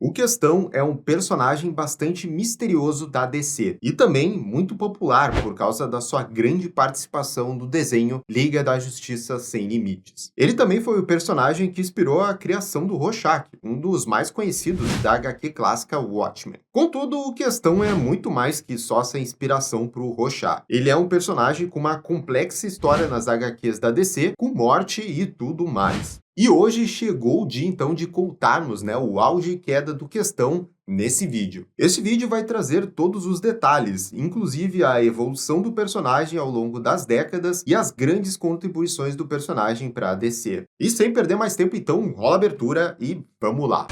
O Questão é um personagem bastante misterioso da DC e também muito popular por causa da sua grande participação no desenho Liga da Justiça Sem Limites. Ele também foi o personagem que inspirou a criação do Rorschach, um dos mais conhecidos da HQ clássica Watchmen. Contudo, o Questão é muito mais que só essa inspiração para o Rorschach. Ele é um personagem com uma complexa história nas HQs da DC, com morte e tudo mais. E hoje chegou o dia então de contarmos, o auge e queda do Questão nesse vídeo. Esse vídeo vai trazer todos os detalhes, inclusive a evolução do personagem ao longo das décadas e as grandes contribuições do personagem para a DC. E sem perder mais tempo então, rola a abertura e vamos lá!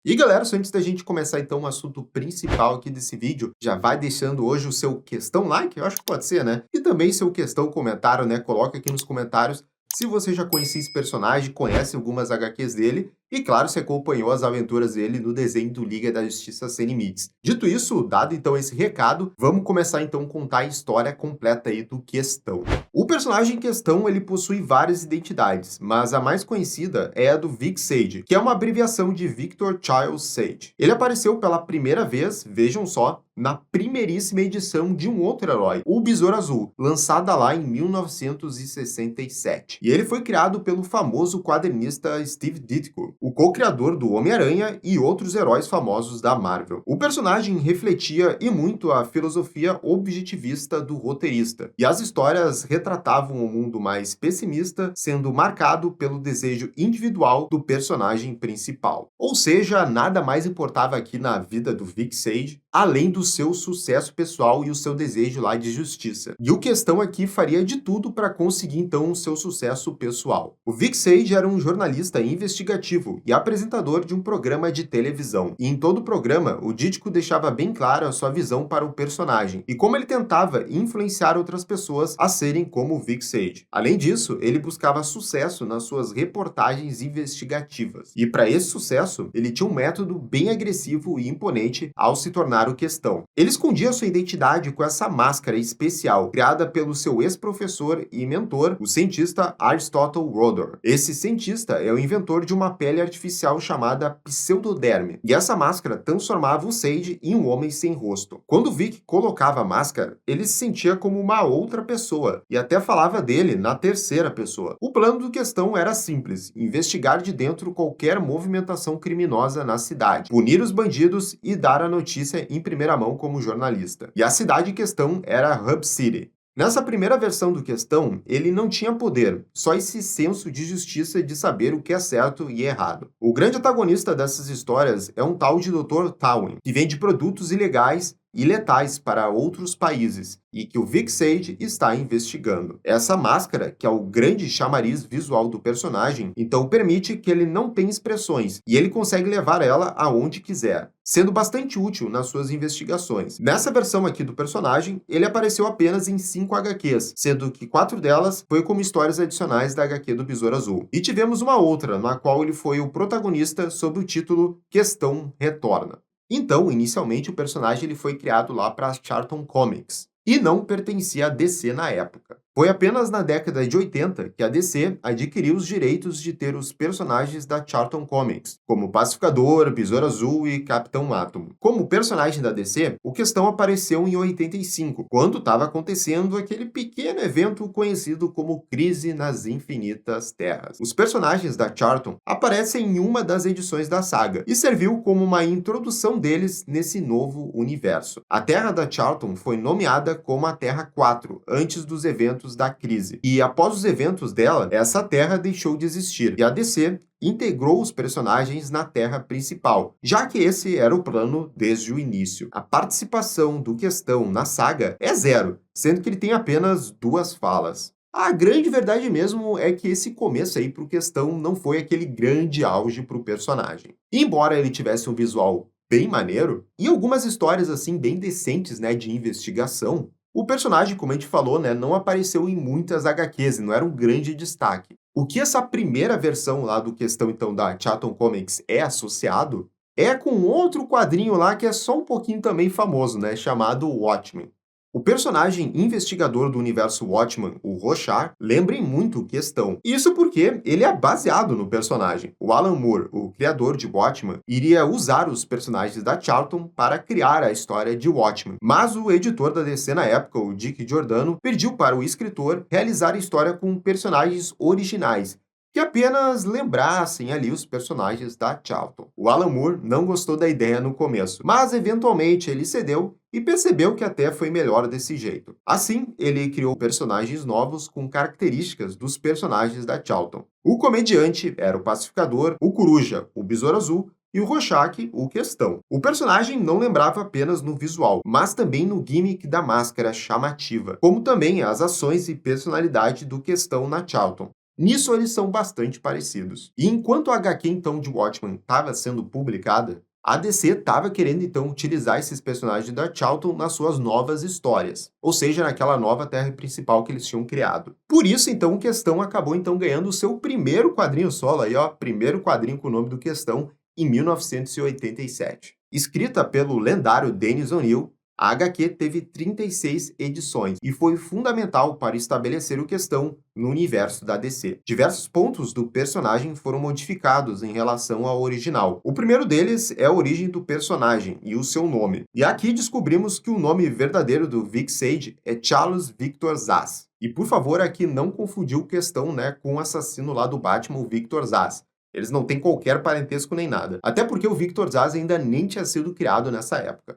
E galera, só antes da gente começar então o assunto principal aqui desse vídeo, já vai deixando hoje o seu questão like, eu acho que pode ser, né? E também seu questão comentário, Coloca aqui nos comentários se você já conhecia esse personagem, conhece algumas HQs dele, e claro, se acompanhou as aventuras dele no desenho do Liga da Justiça Sem Limites. Dito isso, dado então esse recado, vamos começar então a contar a história completa aí do Questão. O personagem em questão, ele possui várias identidades, mas a mais conhecida é a do Vic Sage, que é uma abreviação de Victor Child Sage. Ele apareceu pela primeira vez, vejam só, na primeiríssima edição de um outro herói, o Besouro Azul, lançada lá em 1967. E ele foi criado pelo famoso quadrinista Steve Ditko, o co-criador do Homem-Aranha e outros heróis famosos da Marvel. O personagem refletia e muito a filosofia objetivista do roteirista, e as histórias retratavam um mundo mais pessimista, sendo marcado pelo desejo individual do personagem principal. Ou seja, nada mais importava aqui na vida do Vic Sage, além do seu sucesso pessoal e o seu desejo lá de justiça. E o Questão aqui faria de tudo para conseguir então o seu sucesso pessoal. O Vic Sage era um jornalista investigativo e apresentador de um programa de televisão. E em todo o programa, o Ditko deixava bem clara a sua visão para o personagem e como ele tentava influenciar outras pessoas a serem como o Vic Sage. Além disso, ele buscava sucesso nas suas reportagens investigativas. E para esse sucesso, ele tinha um método bem agressivo e imponente ao se tornar o Questão. Ele escondia sua identidade com essa máscara especial, criada pelo seu ex-professor e mentor, o cientista Aristotle Rodor. Esse cientista é o inventor de uma pele artificial chamada pseudoderme, e essa máscara transformava o Sage em um homem sem rosto. Quando Vic colocava a máscara, ele se sentia como uma outra pessoa, e até falava dele na terceira pessoa. O plano do Questão era simples: investigar de dentro qualquer movimentação criminosa na cidade, punir os bandidos e dar a notícia em primeira mão como jornalista. E a cidade em questão era Hub City. Nessa primeira versão do Questão, ele não tinha poder, só esse senso de justiça de saber o que é certo e errado. O grande antagonista dessas histórias é um tal de Dr. Tawin, que vende produtos ilegais e letais para outros países, e que o Vic Sage está investigando. Essa máscara, que é o grande chamariz visual do personagem, então permite que ele não tenha expressões, e ele consegue levar ela aonde quiser, sendo bastante útil nas suas investigações. Nessa versão aqui do personagem, ele apareceu apenas em 5 HQs, sendo que 4 delas foi como histórias adicionais da HQ do Besouro Azul. E tivemos uma outra, na qual ele foi o protagonista sob o título Questão Retorna. Então, inicialmente, o personagem ele foi criado lá para a Charlton Comics e não pertencia à DC na época. Foi apenas na década de 80 que a DC adquiriu os direitos de ter os personagens da Charlton Comics, como Pacificador, Besouro Azul e Capitão Átomo. Como personagem da DC, o Questão apareceu em 85, quando estava acontecendo aquele pequeno evento conhecido como Crise nas Infinitas Terras. Os personagens da Charlton aparecem em uma das edições da saga e serviu como uma introdução deles nesse novo universo. A Terra da Charlton foi nomeada como a Terra 4, antes dos eventos da crise. E após os eventos dela, essa Terra deixou de existir. E a DC integrou os personagens na Terra principal, já que esse era o plano desde o início. A participação do Questão na saga é zero, sendo que ele tem apenas 2 falas. A grande verdade mesmo é que esse começo aí pro Questão não foi aquele grande auge pro personagem. Embora ele tivesse um visual bem maneiro e algumas histórias assim bem decentes, de investigação, o personagem, como a gente falou, não apareceu em muitas HQs e não era um grande destaque. O que essa primeira versão lá do Questão, então, da Charlton Comics é associado é com outro quadrinho lá que é só um pouquinho também famoso, chamado Watchmen. O personagem investigador do universo Watchmen, o Rorschach, lembra em muito o Questão. Isso porque ele é baseado no personagem. O Alan Moore, o criador de Watchmen, iria usar os personagens da Charlton para criar a história de Watchmen. Mas o editor da DC na época, o Dick Giordano, pediu para o escritor realizar a história com personagens originais, que apenas lembrassem ali os personagens da Charlton. O Alan Moore não gostou da ideia no começo, mas eventualmente ele cedeu e percebeu que até foi melhor desse jeito. Assim, ele criou personagens novos com características dos personagens da Charlton. O comediante era o Pacificador, o Coruja, o Besouro Azul, e o Rorschach, o Questão. O personagem não lembrava apenas no visual, mas também no gimmick da máscara chamativa, como também as ações e personalidade do Questão na Charlton. Nisso eles são bastante parecidos. E enquanto a HQ então de Watchmen estava sendo publicada, a DC estava querendo então utilizar esses personagens da Charlton nas suas novas histórias, ou seja, naquela nova terra principal que eles tinham criado. Por isso então o Questão acabou então ganhando o seu primeiro quadrinho solo aí, ó, primeiro quadrinho com o nome do Questão em 1987. Escrita pelo lendário Dennis O'Neil, a HQ teve 36 edições e foi fundamental para estabelecer o Questão no universo da DC. Diversos pontos do personagem foram modificados em relação ao original. O primeiro deles é a origem do personagem e o seu nome. E aqui descobrimos que o nome verdadeiro do Vic Sage é Charles Victor Zsasz. E por favor, aqui não confundir o Questão, com o assassino lá do Batman, o Victor Zsasz. Eles não têm qualquer parentesco nem nada. Até porque o Victor Zsasz ainda nem tinha sido criado nessa época.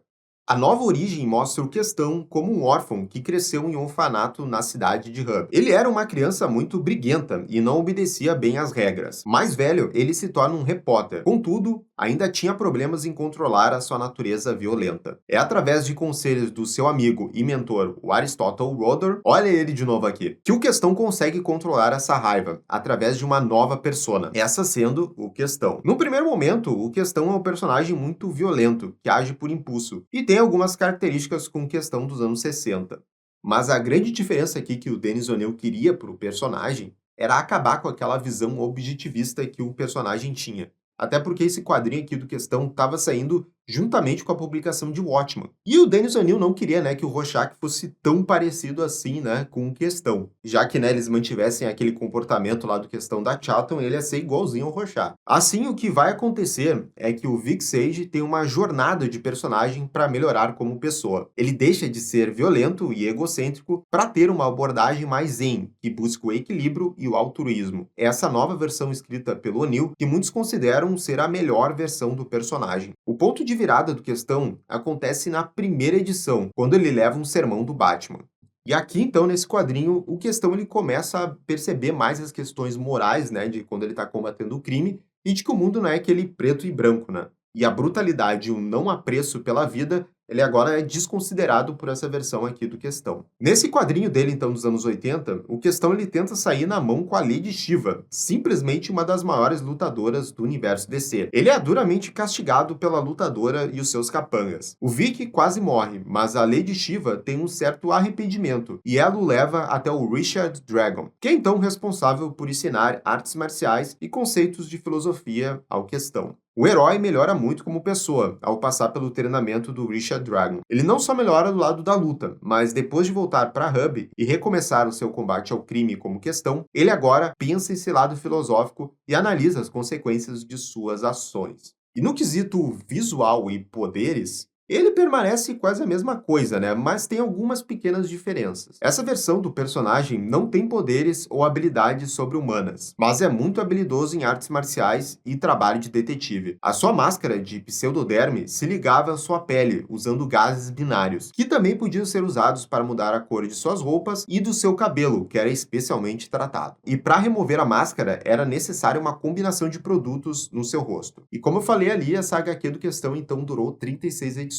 A nova origem mostra o Questão como um órfão que cresceu em um orfanato na cidade de Hub. Ele era uma criança muito briguenta e não obedecia bem às regras. Mais velho, ele se torna um repórter. Contudo, ainda tinha problemas em controlar a sua natureza violenta. É através de conselhos do seu amigo e mentor, o Aristotle Roeder, olha ele de novo aqui, que o Questão consegue controlar essa raiva através de uma nova persona, essa sendo o Questão. No primeiro momento, o Questão é um personagem muito violento, que age por impulso, e tem algumas características com Questão dos anos 60. Mas a grande diferença aqui que o Dennis O'Neil queria para o personagem era acabar com aquela visão objetivista que o personagem tinha. Até porque esse quadrinho aqui do Questão estava saindo juntamente com a publicação de Watchmen. E o Dennis O'Neil não queria, que o Rorschach fosse tão parecido assim, com o Questão. Já que, eles mantivessem aquele comportamento lá do Questão da Charlton, ele ia ser igualzinho ao Rorschach. Assim, o que vai acontecer é que o Vic Sage tem uma jornada de personagem para melhorar como pessoa. Ele deixa de ser violento e egocêntrico para ter uma abordagem mais zen, que busca o equilíbrio e o altruísmo. É essa nova versão escrita pelo O'Neil que muitos consideram ser a melhor versão do personagem. O ponto de virada do Questão acontece na primeira edição, quando ele leva um sermão do Batman. E aqui, então, nesse quadrinho, o Questão ele começa a perceber mais as questões morais, de quando ele está combatendo o crime, e de que o mundo não é aquele preto e branco, E a brutalidade e o não apreço pela vida, ele agora é desconsiderado por essa versão aqui do Questão. Nesse quadrinho dele, então, dos anos 80, o Questão ele tenta sair na mão com a Lady Shiva, simplesmente uma das maiores lutadoras do universo DC. Ele é duramente castigado pela lutadora e os seus capangas. O Vic quase morre, mas a Lady Shiva tem um certo arrependimento, e ela o leva até o Richard Dragon, que é então responsável por ensinar artes marciais e conceitos de filosofia ao Questão. O herói melhora muito como pessoa ao passar pelo treinamento do Richard Dragon. Ele não só melhora do lado da luta, mas depois de voltar para Hub e recomeçar o seu combate ao crime como Questão, ele agora pensa esse lado filosófico e analisa as consequências de suas ações. E no quesito visual e poderes, ele permanece quase a mesma coisa, mas tem algumas pequenas diferenças. Essa versão do personagem não tem poderes ou habilidades sobre-humanas, mas é muito habilidoso em artes marciais e trabalho de detetive. A sua máscara de pseudoderme se ligava à sua pele, usando gases binários, que também podiam ser usados para mudar a cor de suas roupas e do seu cabelo, que era especialmente tratado. E para remover a máscara, era necessária uma combinação de produtos no seu rosto. E como eu falei ali, essa HQ do Questão então durou 36 edições.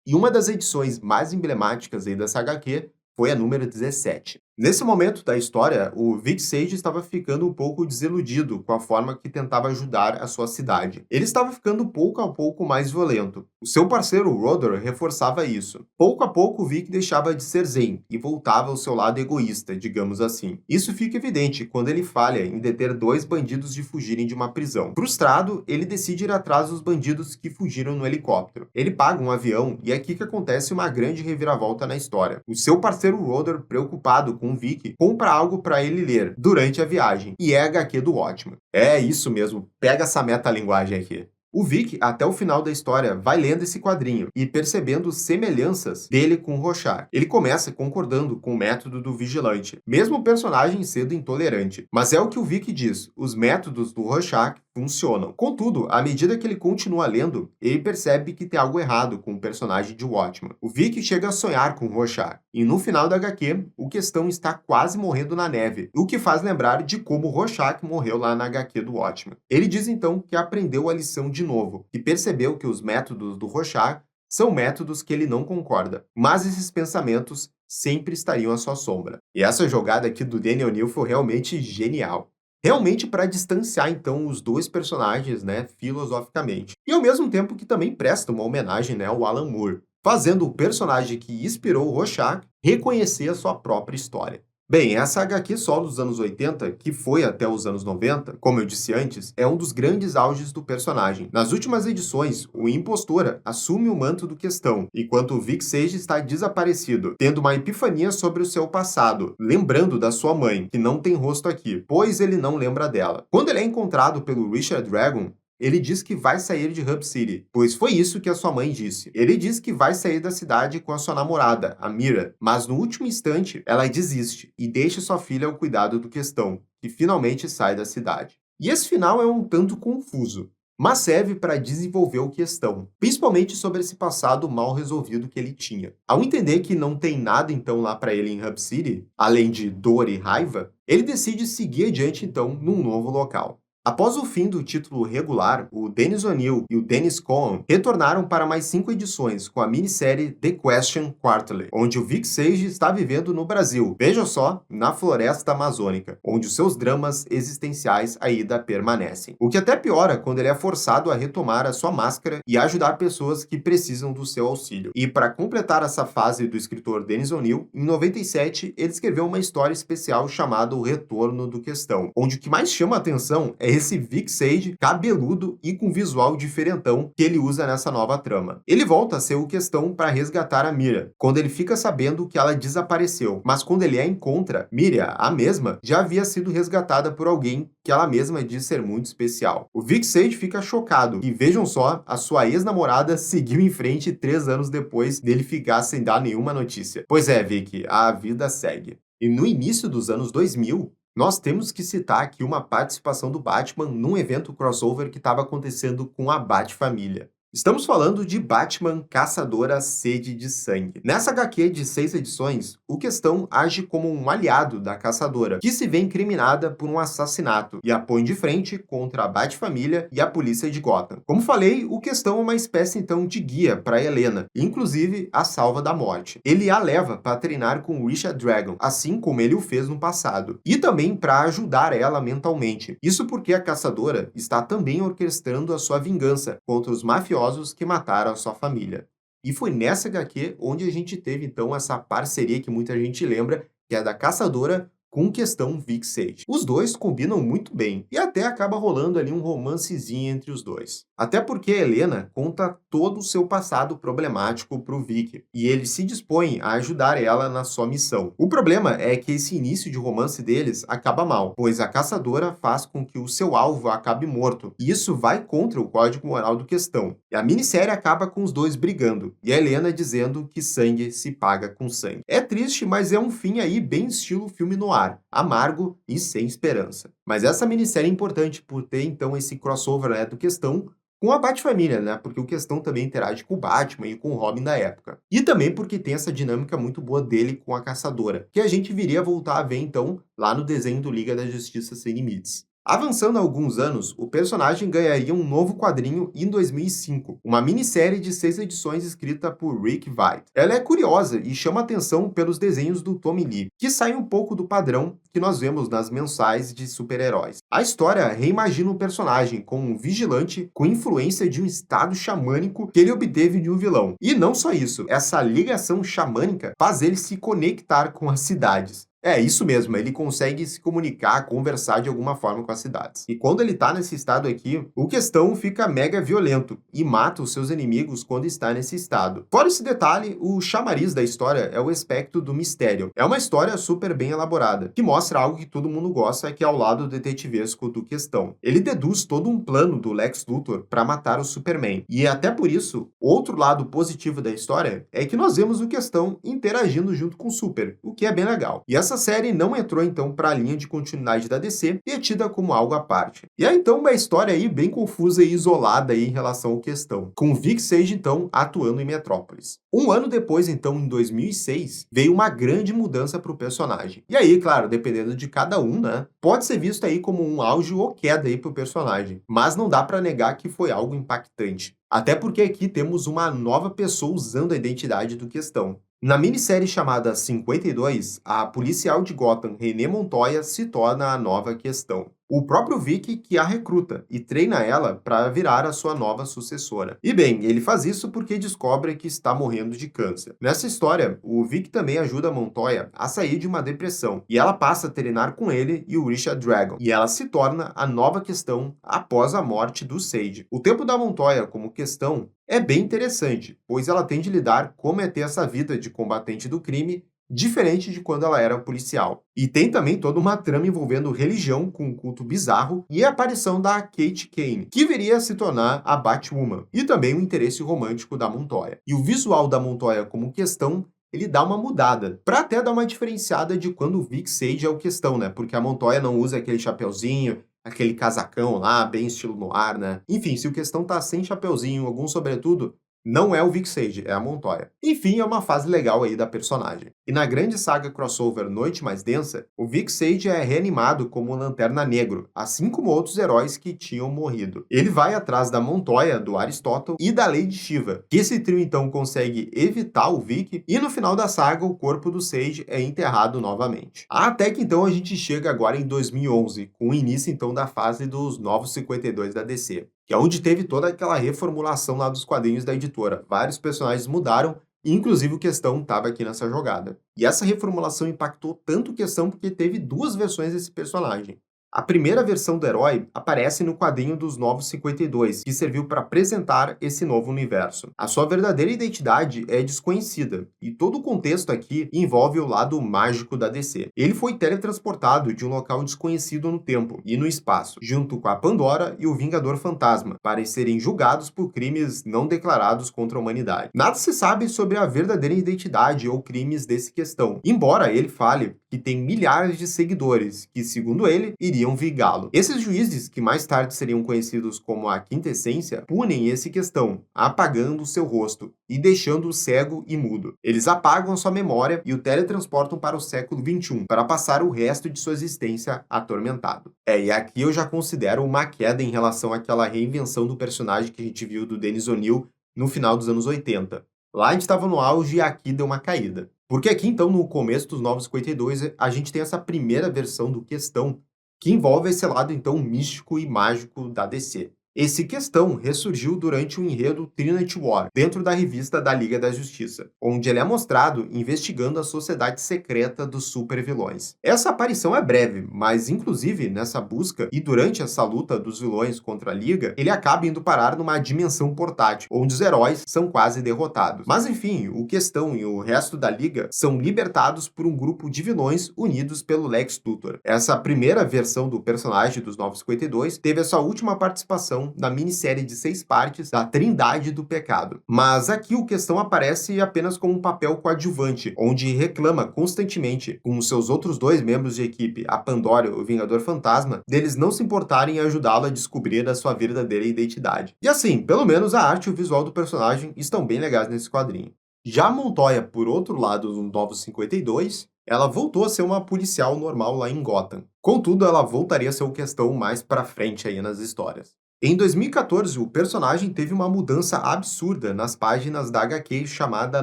E uma das edições mais emblemáticas aí dessa HQ foi a número 17. Nesse momento da história, o Vic Sage estava ficando um pouco desiludido com a forma que tentava ajudar a sua cidade. Ele estava ficando pouco a pouco mais violento. O seu parceiro Rodor reforçava isso. Pouco a pouco, o Vic deixava de ser zen e voltava ao seu lado egoísta, digamos assim. Isso fica evidente quando ele falha em deter dois bandidos de fugirem de uma prisão. Frustrado, ele decide ir atrás dos bandidos que fugiram no helicóptero. Ele paga um avião e é aqui que acontece uma grande reviravolta na história. O seu parceiro Rodor, preocupado com o Vic, compra algo para ele ler durante a viagem, e é a HQ do Watchmen. É isso mesmo, pega essa metalinguagem aqui. O Vic, até o final da história, vai lendo esse quadrinho e percebendo semelhanças dele com o Rorschach. Ele começa concordando com o método do vigilante, mesmo o personagem sendo intolerante. Mas é o que o Vic diz, os métodos do Rorschach funcionam. Contudo, à medida que ele continua lendo, ele percebe que tem algo errado com o personagem de Watchmen. O Vic chega a sonhar com o Rorschach, e no final da HQ, o Questão está quase morrendo na neve, o que faz lembrar de como o Rorschach morreu lá na HQ do Watchmen. Ele diz então que aprendeu a lição de novo, e percebeu que os métodos do Rorschach são métodos que ele não concorda, mas esses pensamentos sempre estariam à sua sombra. E essa jogada aqui do Daniel O'Neil foi realmente genial. Realmente para distanciar, então, os dois personagens, né, filosoficamente. E ao mesmo tempo que também presta uma homenagem, né, ao Alan Moore, fazendo o personagem que inspirou o Rorschach reconhecer a sua própria história. Bem, essa HQ solo dos anos 80, que foi até os anos 90, como eu disse antes, é um dos grandes auges do personagem. Nas últimas edições, o Impostora assume o manto do Questão, enquanto o Vic Sage está desaparecido, tendo uma epifania sobre o seu passado, lembrando da sua mãe, que não tem rosto aqui, pois ele não lembra dela. Quando ele é encontrado pelo Richard Dragon, ele diz que vai sair de Hub City, pois foi isso que a sua mãe disse. Ele diz que vai sair da cidade com a sua namorada, a Mira, mas no último instante ela desiste e deixa sua filha ao cuidado do Questão, que finalmente sai da cidade. E esse final é um tanto confuso, mas serve para desenvolver o Questão, principalmente sobre esse passado mal resolvido que ele tinha. Ao entender que não tem nada então lá para ele em Hub City, além de dor e raiva, ele decide seguir adiante então num novo local. Após o fim do título regular, o Dennis O'Neil e o Dennis Cohen retornaram para mais 5 edições com a minissérie The Question Quarterly, onde o Vic Sage está vivendo no Brasil, veja só, na floresta amazônica, onde os seus dramas existenciais ainda permanecem. O que até piora quando ele é forçado a retomar a sua máscara e ajudar pessoas que precisam do seu auxílio. E para completar essa fase do escritor Dennis O'Neil, em 97 ele escreveu uma história especial chamada O Retorno do Questão, onde o que mais chama a atenção é esse Vic Sage cabeludo e com visual diferentão que ele usa nessa nova trama. Ele volta a ser o Questão para resgatar a Mira, quando ele fica sabendo que ela desapareceu, mas quando ele a encontra, Mira, a mesma, já havia sido resgatada por alguém que ela mesma diz ser muito especial. O Vic Sage fica chocado e vejam só, a sua ex-namorada seguiu em frente 3 anos depois dele ficar sem dar nenhuma notícia. Pois é, Vic, a vida segue. E no início dos anos 2000, nós temos que citar aqui uma participação do Batman num evento crossover que estava acontecendo com a Bat-família. Estamos falando de Batman Caçadora Sede de Sangue. Nessa HQ de 6 edições, o Questão age como um aliado da Caçadora, que se vê incriminada por um assassinato e a põe de frente contra a Bat-família e a polícia de Gotham. Como falei, o Questão é uma espécie então de guia para Helena, inclusive a salva da morte. Ele a leva para treinar com o Richard Dragon, assim como ele o fez no passado, e também para ajudar ela mentalmente. Isso porque a Caçadora está também orquestrando a sua vingança contra os mafiosos que mataram a sua família. E foi nessa HQ onde a gente teve então essa parceria que muita gente lembra, que é da Caçadora com Questão Vic Sage. Os dois combinam muito bem e até acaba rolando ali um romancezinho entre os dois. Até porque a Helena conta todo o seu passado problemático pro Vic e ele se dispõe a ajudar ela na sua missão. O problema é que esse início de romance deles acaba mal, pois a Caçadora faz com que o seu alvo acabe morto e isso vai contra o código moral do Questão. E a minissérie acaba com os dois brigando e a Helena dizendo que sangue se paga com sangue. É triste, mas é um fim aí bem estilo filme noir, amargo e sem esperança. Mas essa minissérie é importante por ter então esse crossover, né, do Questão com a Bat-família, né? Porque o Questão também interage com o Batman e com o Robin da época. E também porque tem essa dinâmica muito boa dele com a Caçadora, que a gente viria a voltar a ver então lá no desenho do Liga da Justiça Sem Limites. Avançando alguns anos, o personagem ganharia um novo quadrinho em 2005, uma minissérie de 6 edições escrita por Rick Veitch. Ela é curiosa e chama atenção pelos desenhos do Tommy Lee, que saem um pouco do padrão que nós vemos nas mensais de super-heróis. A história reimagina o personagem como um vigilante com influência de um estado xamânico que ele obteve de um vilão. E não só isso, essa ligação xamânica faz ele se conectar com as cidades. É, isso mesmo, ele consegue se comunicar, conversar de alguma forma com as cidades. E quando ele tá nesse estado aqui, o Questão fica mega violento e mata os seus inimigos quando está nesse estado. Fora esse detalhe, o chamariz da história é o aspecto do mistério. É uma história super bem elaborada, que mostra algo que todo mundo gosta, que é ao lado detetivesco do Questão. Ele deduz todo um plano do Lex Luthor para matar o Superman. E até por isso, outro lado positivo da história é que nós vemos o Questão interagindo junto com o Super, o que é bem legal. E essa série não entrou então para a linha de continuidade da DC e é tida como algo à parte. E é então uma história aí bem confusa e isolada aí em relação ao Questão, com o Vic Sage então atuando em Metrópolis. Um ano depois, então, em 2006, veio uma grande mudança para o personagem. E aí, claro, dependendo de cada um, né, pode ser visto aí como um auge ou queda aí para o personagem, mas não dá para negar que foi algo impactante. Até porque aqui temos uma nova pessoa usando a identidade do Questão. Na minissérie chamada 52, a policial de Gotham, Renée Montoya, se torna a nova Questão. O próprio Vic que a recruta e treina ela para virar a sua nova sucessora. E bem, ele faz isso porque descobre que está morrendo de câncer. Nessa história, o Vic também ajuda a Montoya a sair de uma depressão, e ela passa a treinar com ele e o Richard Dragon, e ela se torna a nova Questão após a morte do Sage. O tempo da Montoya como Questão é bem interessante, pois ela tem de lidar como é ter essa vida de combatente do crime, diferente de quando ela era policial. E tem também toda uma trama envolvendo religião com um culto bizarro e a aparição da Kate Kane, que viria a se tornar a Batwoman, e também o interesse romântico da Montoya. E o visual da Montoya como Questão ele dá uma mudada, pra até dar uma diferenciada de quando o Vic Sage é o Questão, né? Porque a Montoya não usa aquele chapeuzinho, aquele casacão lá, bem estilo noir, né? Enfim, se o Questão tá sem chapeuzinho, algum sobretudo, não é o Vic Sage, é a Montoya. Enfim, é uma fase legal aí da personagem. E na grande saga crossover Noite Mais Densa, o Vic Sage é reanimado como Lanterna Negro, assim como outros heróis que tinham morrido. Ele vai atrás da Montoya, do Aristótle e da Lady Shiva, que esse trio então consegue evitar o Vic, e no final da saga o corpo do Sage é enterrado novamente. Até que então a gente chega agora em 2011, com o início então da fase dos Novos 52 da DC. Que é onde teve toda aquela reformulação lá dos quadrinhos da editora. Vários personagens mudaram, e inclusive o Questão estava aqui nessa jogada. E essa reformulação impactou tanto o Questão porque teve duas versões desse personagem. A primeira versão do herói aparece no quadrinho dos Novos 52, que serviu para apresentar esse novo universo. A sua verdadeira identidade é desconhecida, e todo o contexto aqui envolve o lado mágico da DC. Ele foi teletransportado de um local desconhecido no tempo e no espaço, junto com a Pandora e o Vingador Fantasma, para serem julgados por crimes não declarados contra a humanidade. Nada se sabe sobre a verdadeira identidade ou crimes desse Questão, embora ele fale que tem milhares de seguidores, que, segundo ele, iriam vingá-lo. Esses juízes, que mais tarde seriam conhecidos como a Quinta Essência, punem esse Questão, apagando o seu rosto e deixando-o cego e mudo. Eles apagam a sua memória e o teletransportam para o século XXI, para passar o resto de sua existência atormentado. E aqui eu já considero uma queda em relação àquela reinvenção do personagem que a gente viu do Dennis O'Neil no final dos anos 80. Lá a gente estava no auge e aqui deu uma caída. Porque aqui, então, no começo dos Novos 52, a gente tem essa primeira versão do Questão, que envolve esse lado, então, místico e mágico da DC. Esse Questão ressurgiu durante o enredo Trinity War, dentro da revista da Liga da Justiça, onde ele é mostrado investigando a sociedade secreta dos supervilões. Essa aparição é breve, mas inclusive nessa busca e durante essa luta dos vilões contra a Liga, ele acaba indo parar numa dimensão portátil, onde os heróis são quase derrotados. Mas enfim, o Questão e o resto da Liga são libertados por um grupo de vilões unidos pelo Lex Luthor. Essa primeira versão do personagem dos Novos 52 teve a sua última participação da minissérie de 6 partes da Trindade do Pecado. Mas aqui o Questão aparece apenas como um papel coadjuvante, onde reclama constantemente com seus outros 2 membros de equipe, a Pandora e o Vingador Fantasma, deles não se importarem em ajudá-lo a descobrir a sua verdadeira identidade. E assim, pelo menos a arte e o visual do personagem estão bem legais nesse quadrinho. Já a Montoya, por outro lado, no Novos 52, Ela voltou a ser uma policial normal lá em Gotham. Contudo, ela voltaria a ser o Questão mais pra frente aí nas histórias. Em 2014, o personagem teve uma mudança absurda nas páginas da HQ chamada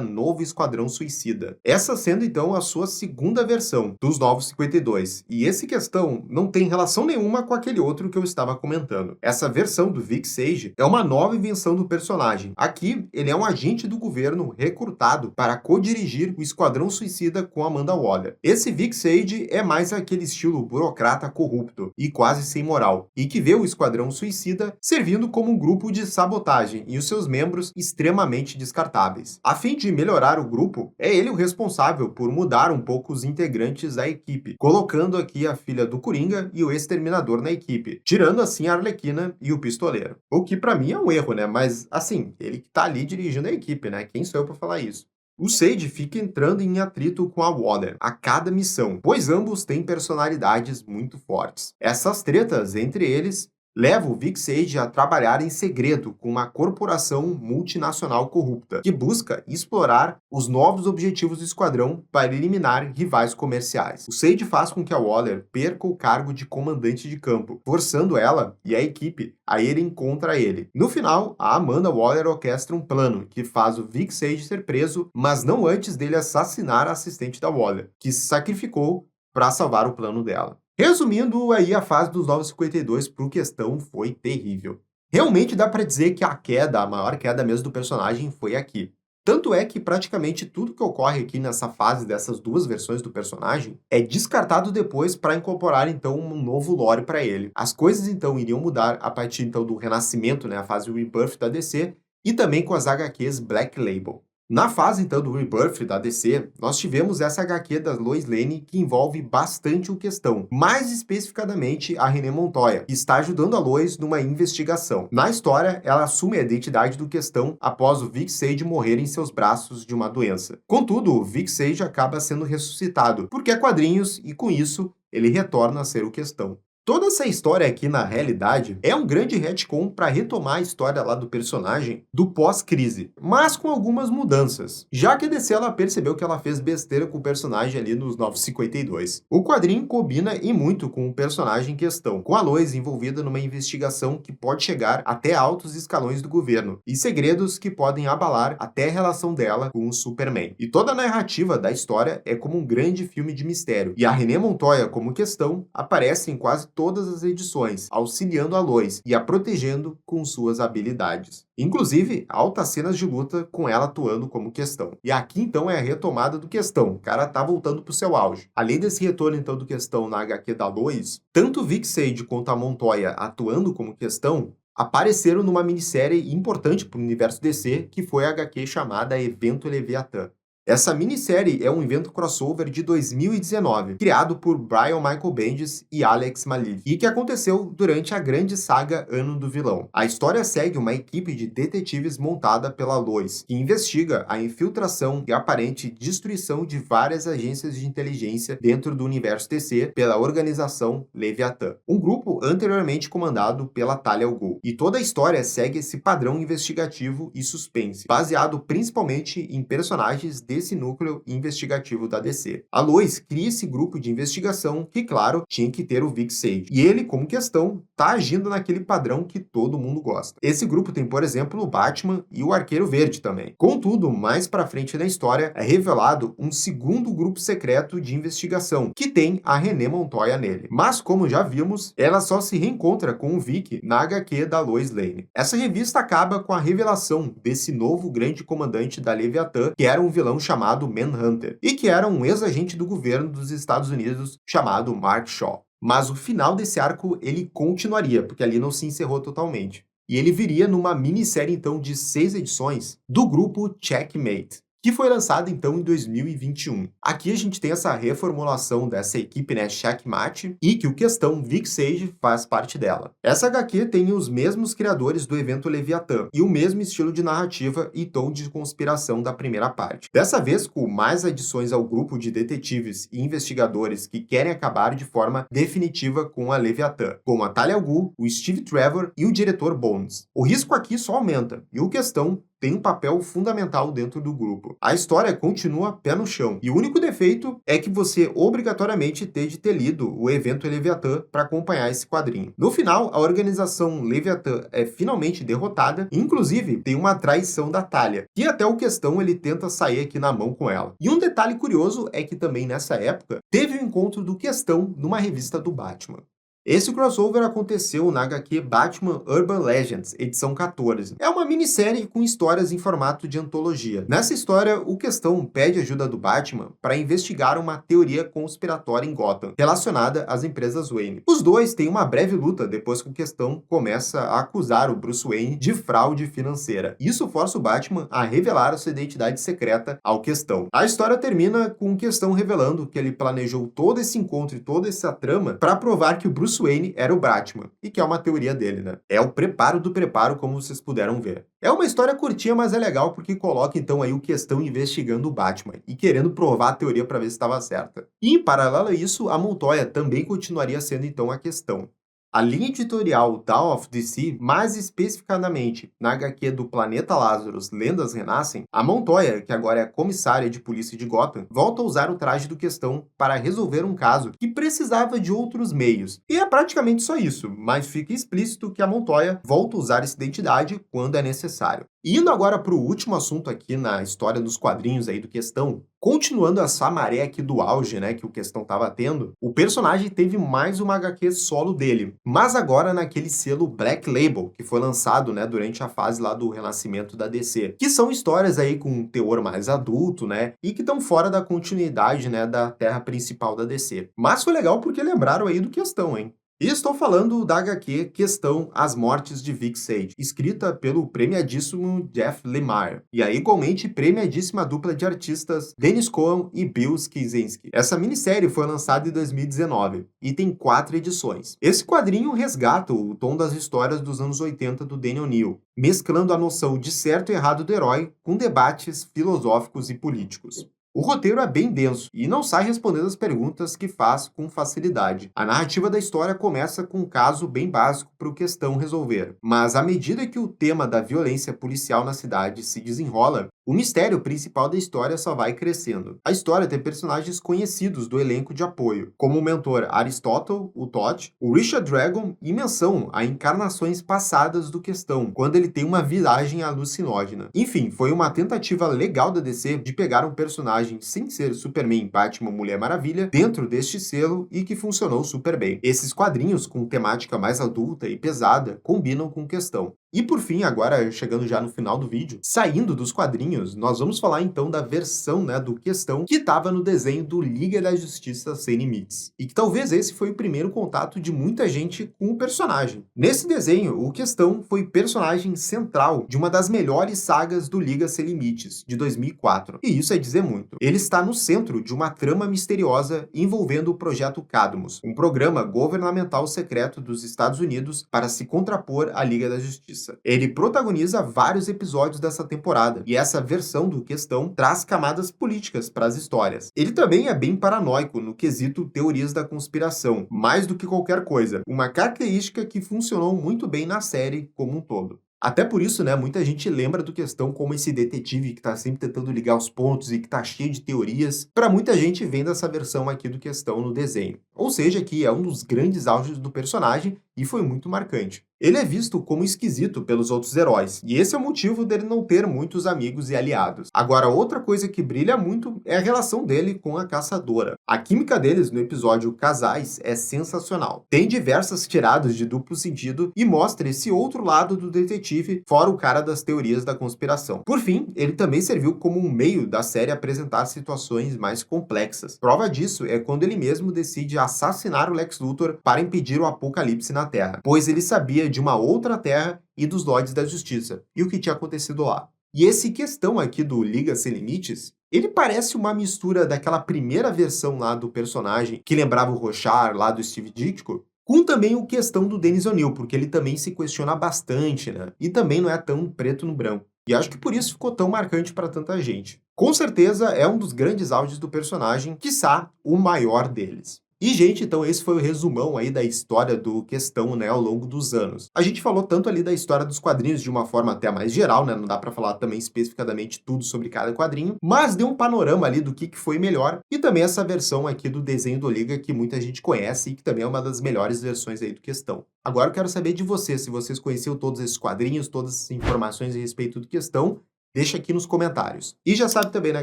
Novo Esquadrão Suicida. Essa sendo então a sua segunda versão dos Novos 52. E esse Questão não tem relação nenhuma com aquele outro que eu estava comentando. Essa versão do Vic Sage é uma nova invenção do personagem. Aqui, ele é um agente do governo recrutado para co-dirigir o Esquadrão Suicida com Amanda Waller. Esse Vic Sage é mais aquele estilo burocrata corrupto e quase sem moral, e que vê o Esquadrão Suicida servindo como um grupo de sabotagem e os seus membros extremamente descartáveis. A fim de melhorar o grupo, é ele o responsável por mudar um pouco os integrantes da equipe, colocando aqui a filha do Coringa e o Exterminador na equipe, tirando assim a Arlequina e o Pistoleiro. O que pra mim é um erro, né? Mas assim, ele que tá ali dirigindo a equipe, né? Quem sou eu pra falar isso? O Sage fica entrando em atrito com a Waller a cada missão, pois ambos têm personalidades muito fortes. Essas tretas entre eles levam o Vic Sage a trabalhar em segredo com uma corporação multinacional corrupta, que busca explorar os novos objetivos do esquadrão para eliminar rivais comerciais. O Sage faz com que a Waller perca o cargo de comandante de campo, forçando ela e a equipe a irem contra ele. No final, a Amanda Waller orquestra um plano que faz o Vic Sage ser preso, mas não antes dele assassinar a assistente da Waller, que se sacrificou para salvar o plano dela. Resumindo, aí a fase dos 952 pro Questão foi terrível. Realmente dá pra dizer que a maior queda mesmo do personagem foi aqui. Tanto é que praticamente tudo que ocorre aqui nessa fase dessas duas versões do personagem é descartado depois para incorporar então um novo lore para ele. As coisas então iriam mudar a partir então do Renascimento, né, a fase Rebirth da DC, e também com as HQs Black Label. Na fase, então, do Rebirth da DC, nós tivemos essa HQ da Lois Lane que envolve bastante o Questão, mais especificadamente a René Montoya, que está ajudando a Lois numa investigação. Na história, ela assume a identidade do Questão após o Vic Sage morrer em seus braços de uma doença. Contudo, o Vic Sage acaba sendo ressuscitado, porque é quadrinhos e, com isso, ele retorna a ser o Questão. Toda essa história aqui, na realidade, é um grande retcon para retomar a história lá do personagem do pós-crise, mas com algumas mudanças, já que a DC ela percebeu que ela fez besteira com o personagem ali nos 952. O quadrinho combina e muito com o personagem em questão, com a Lois envolvida numa investigação que pode chegar até altos escalões do governo, e segredos que podem abalar até a relação dela com o Superman. E toda a narrativa da história é como um grande filme de mistério, e a René Montoya como questão aparece em quase todas as edições, auxiliando a Lois e a protegendo com suas habilidades. Inclusive, altas cenas de luta com ela atuando como questão. E aqui então é a retomada do Questão, o cara tá voltando pro seu auge. Além desse retorno então do Questão na HQ da Lois, tanto o Vic Sage quanto a Montoya atuando como questão apareceram numa minissérie importante para o universo DC, que foi a HQ chamada Evento Leviatã. Essa minissérie é um evento crossover de 2019, criado por Brian Michael Bendis e Alex Maleev, e que aconteceu durante a grande saga Ano do Vilão. A história segue uma equipe de detetives montada pela Lois, que investiga a infiltração e aparente destruição de várias agências de inteligência dentro do universo DC pela organização Leviatã, um grupo anteriormente comandado pela Talia al Ghul. E toda a história segue esse padrão investigativo e suspense, baseado principalmente em personagens desse núcleo investigativo da DC. A Lois cria esse grupo de investigação que, claro, tinha que ter o Vic Sage. E ele, como questão, tá agindo naquele padrão que todo mundo gosta. Esse grupo tem, por exemplo, o Batman e o Arqueiro Verde também. Contudo, mais pra frente na história, é revelado um segundo grupo secreto de investigação, que tem a René Montoya nele. Mas, como já vimos, ela só se reencontra com o Vic na HQ da Lois Lane. Essa revista acaba com a revelação desse novo grande comandante da Leviatã, que era um vilão chamado Manhunter, e que era um ex-agente do governo dos Estados Unidos chamado Mark Shaw. Mas o final desse arco ele continuaria, porque ali não se encerrou totalmente. E ele viria numa minissérie então de 6 edições do grupo Checkmate, que foi lançado então em 2021. Aqui a gente tem essa reformulação dessa equipe, né, Checkmate, e que o questão Vic Sage faz parte dela. Essa HQ tem os mesmos criadores do evento Leviatã e o mesmo estilo de narrativa e tom de conspiração da primeira parte. Dessa vez com mais adições ao grupo de detetives e investigadores que querem acabar de forma definitiva com a Leviatã, como a Talia al Ghul, o Steve Trevor e o diretor Bones. O risco aqui só aumenta, e o questão tem um papel fundamental dentro do grupo. A história continua pé no chão, e o único defeito é que você obrigatoriamente tem de ter lido o evento Leviatã para acompanhar esse quadrinho. No final, a organização Leviatã é finalmente derrotada, e inclusive tem uma traição da Talia, que até o Questão ele tenta sair aqui na mão com ela. E um detalhe curioso é que também nessa época teve o encontro do Questão numa revista do Batman. Esse crossover aconteceu na HQ Batman Urban Legends, edição 14. É uma minissérie com histórias em formato de antologia. Nessa história, o Questão pede ajuda do Batman para investigar uma teoria conspiratória em Gotham, relacionada às empresas Wayne. Os dois têm uma breve luta depois que o Questão começa a acusar o Bruce Wayne de fraude financeira. Isso força o Batman a revelar a sua identidade secreta ao Questão. A história termina com o Questão revelando que ele planejou todo esse encontro e toda essa trama para provar que o Bruce Wayne era o Batman, e que é uma teoria dele, né? É o preparo do preparo, como vocês puderam ver. É uma história curtinha, mas é legal porque coloca então aí o Questão investigando o Batman e querendo provar a teoria para ver se estava certa. E em paralelo a isso, a Montoya também continuaria sendo então a Questão. A linha editorial Dawn of DC, mais especificadamente na HQ do Planeta Lazarus Lendas Renascem, a Montoya, que agora é comissária de polícia de Gotham, volta a usar o traje do Questão para resolver um caso que precisava de outros meios. E é praticamente só isso, mas fica explícito que a Montoya volta a usar essa identidade quando é necessário. E indo agora para o último assunto aqui na história dos quadrinhos aí do Questão, continuando essa maré aqui do auge, né, que o Questão estava tendo, o personagem teve mais uma HQ solo dele, mas agora naquele selo Black Label, que foi lançado, né, durante a fase lá do renascimento da DC, que são histórias aí com um teor mais adulto, né, e que estão fora da continuidade, né, da terra principal da DC. Mas foi legal porque lembraram aí do Questão, hein? E estou falando da HQ Questão As Mortes de Vic Sage, escrita pelo premiadíssimo Jeff Lemire, e a igualmente premiadíssima dupla de artistas Dennis Cohen e Bill Skazinski. Essa minissérie foi lançada em 2019 e tem 4 edições. Esse quadrinho resgata o tom das histórias dos anos 80 do Danny O'Neill, mesclando a noção de certo e errado do herói com debates filosóficos e políticos. O roteiro é bem denso e não sai respondendo as perguntas que faz com facilidade. A narrativa da história começa com um caso bem básico para o Questão resolver, mas à medida que o tema da violência policial na cidade se desenrola, o mistério principal da história só vai crescendo. A história tem personagens conhecidos do elenco de apoio, como o mentor Aristotle, o Todd, o Richard Dragon e menção a encarnações passadas do Questão, quando ele tem uma viagem alucinógena. Enfim, foi uma tentativa legal da DC de pegar um personagem sem ser Superman, Batman, Mulher Maravilha, dentro deste selo e que funcionou super bem. Esses quadrinhos com temática mais adulta e pesada combinam com Questão. E por fim, agora chegando já no final do vídeo, saindo dos quadrinhos, nós vamos falar então da versão, né, do Questão que estava no desenho do Liga da Justiça Sem Limites. E que talvez esse foi o primeiro contato de muita gente com o personagem. Nesse desenho, o Questão foi personagem central de uma das melhores sagas do Liga Sem Limites, de 2004. E isso é dizer muito. Ele está no centro de uma trama misteriosa envolvendo o Projeto Cadmus, um programa governamental secreto dos Estados Unidos para se contrapor à Liga da Justiça. Ele protagoniza vários episódios dessa temporada, e essa versão do Questão traz camadas políticas para as histórias. Ele também é bem paranoico no quesito teorias da conspiração, mais do que qualquer coisa, uma característica que funcionou muito bem na série como um todo. Até por isso, né, muita gente lembra do Questão como esse detetive que tá sempre tentando ligar os pontos e que tá cheio de teorias. Para muita gente vem dessa versão aqui do Questão no desenho. Ou seja, que é um dos grandes auges do personagem e foi muito marcante. Ele é visto como esquisito pelos outros heróis, e esse é o motivo dele não ter muitos amigos e aliados. Agora, outra coisa que brilha muito é a relação dele com a Caçadora. A química deles no episódio Casais é sensacional. Tem diversas tiradas de duplo sentido e mostra esse outro lado do detetive, fora o cara das teorias da conspiração. Por fim, ele também serviu como um meio da série apresentar situações mais complexas. Prova disso é quando ele mesmo decide assassinar o Lex Luthor para impedir o apocalipse na Terra, pois ele sabia de uma outra Terra e dos Lordes da Justiça, e o que tinha acontecido lá. E esse Questão aqui do Liga Sem Limites, ele parece uma mistura daquela primeira versão lá do personagem, que lembrava o Rorschach lá do Steve Ditko, com também o Questão do Dennis O'Neill, porque ele também se questiona bastante, né? E também não é tão preto no branco. E acho que por isso ficou tão marcante para tanta gente. Com certeza é um dos grandes auges do personagem, quiçá o maior deles. E, gente, então esse foi o resumão aí da história do Questão, né, ao longo dos anos. A gente falou tanto ali da história dos quadrinhos de uma forma até mais geral, né, não dá pra falar também especificadamente tudo sobre cada quadrinho, mas deu um panorama ali do que foi melhor, e também essa versão aqui do desenho do Liga que muita gente conhece e que também é uma das melhores versões aí do Questão. Agora eu quero saber de vocês, se vocês conheciam todos esses quadrinhos, todas essas informações a respeito do Questão, deixa aqui nos comentários. E já sabe também, né,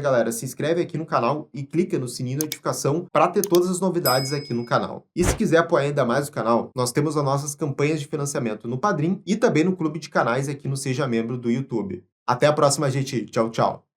galera? Se inscreve aqui no canal e clica no sininho de notificação para ter todas as novidades aqui no canal. E se quiser apoiar ainda mais o canal, nós temos as nossas campanhas de financiamento no Padrim e também no clube de canais aqui no Seja Membro do YouTube. Até a próxima, gente. Tchau, tchau.